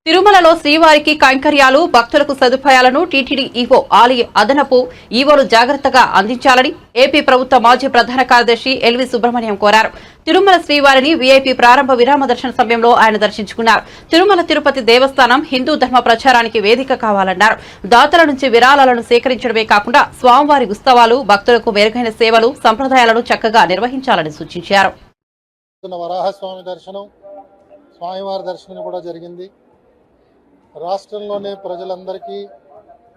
తిరుమలలో శ్రీవారికి కైంకర్యాలు భక్తులకు సదుపాయాలను టీటీడీ ఈవో ఆలయ అదనపు ఈవోలు జాగ్రత్తగా అందించాలని ఏపీ ప్రభుత్వ మాజీ ప్రధాన కార్యదర్శి ఎల్వి సుబ్రహ్మణ్యం కోరారు. తిరుమల శ్రీవారిని వీఐపీ ప్రారంభ విరామ దర్శన సమయంలో ఆయన దర్శించుకున్నారు. తిరుమల తిరుపతి దేవస్థానం హిందూ ధర్మ ప్రచారానికి వేదిక కావాలన్నారు. దాతల నుంచి విరాళాలను సేకరించడమే కాకుండా స్వామివారి ఉత్సవాలు భక్తులకు మెరుగైన సేవలు సంప్రదాయాలను చక్కగా నిర్వహించాలని సూచించారు. వరాహస్వామి దర్శనం, స్వామివారి దర్శనం కూడా జరిగింది. రాష్ట్రంలోనే ప్రజలందరికీ,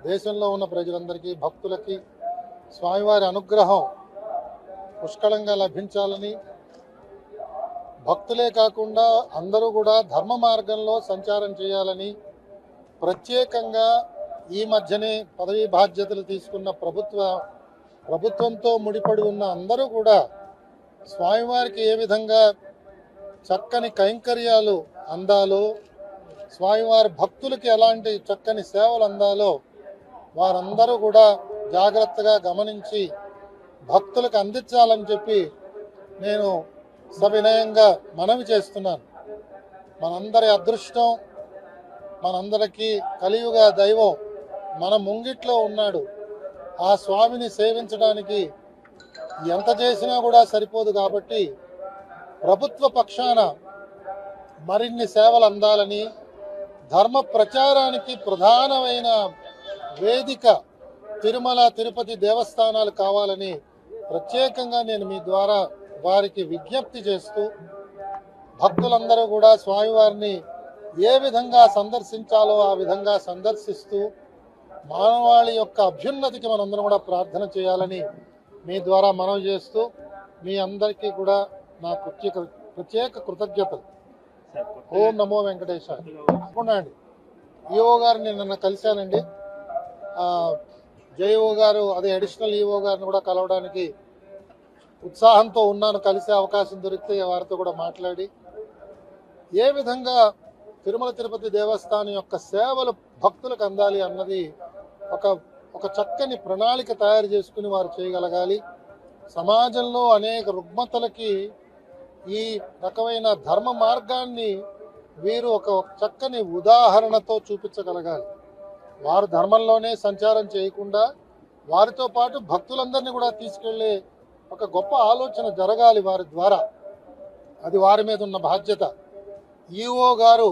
దేశంలో ఉన్న ప్రజలందరికీ, భక్తులకి స్వామివారి అనుగ్రహం పుష్కలంగా లభించాలని, భక్తులే కాకుండా అందరూ కూడా ధర్మ మార్గంలో సంచారం చేయాలని ప్రత్యేకంగా ఈ మధ్యనే పదవీ బాధ్యతలు తీసుకున్న ప్రభుత్వంతో ముడిపడి ఉన్న అందరూ కూడా స్వామివారికి ఏ విధంగా చక్కని కైంకర్యాలు అందాలో, స్వామివారి భక్తులకి ఎలాంటి చక్కని సేవలు అందాలో వారందరూ కూడా జాగ్రత్తగా గమనించి భక్తులకు అందించాలని చెప్పి నేను సవినయంగా మనవి చేస్తున్నాను. మనందరి అదృష్టం, మనందరికీ కలియుగ దైవం మన ముంగిట్లో ఉన్నాడు. ఆ స్వామిని సేవించడానికి ఎంత చేసినా కూడా సరిపోదు. కాబట్టి ప్రభుత్వ పక్షాన మరిన్ని సేవలు అందాలని, ధర్మ ప్రచారానికి ప్రధానమైన వేదిక తిరుమల తిరుపతి దేవస్థానాలు కావాలని ప్రత్యేకంగా నేను మీ ద్వారా వారికి విజ్ఞప్తి చేస్తూ, భక్తులందరూ కూడా స్వామివారిని ఏ విధంగా సందర్శించాలో ఆ విధంగా సందర్శిస్తూ మానవాళి యొక్క అభ్యున్నతికి మనందరం కూడా ప్రార్థన చేయాలని మీ ద్వారా మనవి చేస్తూ, మీ అందరికీ కూడా నా ప్రత్యేక కృతజ్ఞతలు. ఓం నమో వెంకటేశాయ. తప్పకుండా ఈఓ గారిని నిన్న కలిశానండి. జేఈఓ గారు, అదే అడిషనల్ ఈఓ గారిని కూడా కలవడానికి ఉత్సాహంతో ఉన్నాను. కలిసే అవకాశం దొరికితే వారితో కూడా మాట్లాడి ఏ విధంగా తిరుమల తిరుపతి దేవస్థానం యొక్క సేవలు భక్తులకు అందాలి అన్నది ఒక చక్కని ప్రణాళిక తయారు చేసుకుని వారు చేయగలగాలి. సమాజంలో అనేక రుగ్మతలకి ఈ రకమైన ధర్మ మార్గాన్ని వీరు ఒక చక్కని ఉదాహరణతో చూపించగలగాలి. వారు ధర్మంలోనే సంచారం చేయకుండా వారితో పాటు భక్తులందరినీ కూడా తీసుకెళ్లే ఒక గొప్ప ఆలోచన జరగాలి వారి ద్వారా. అది వారి మీద ఉన్న బాధ్యత. ఈఓ గారు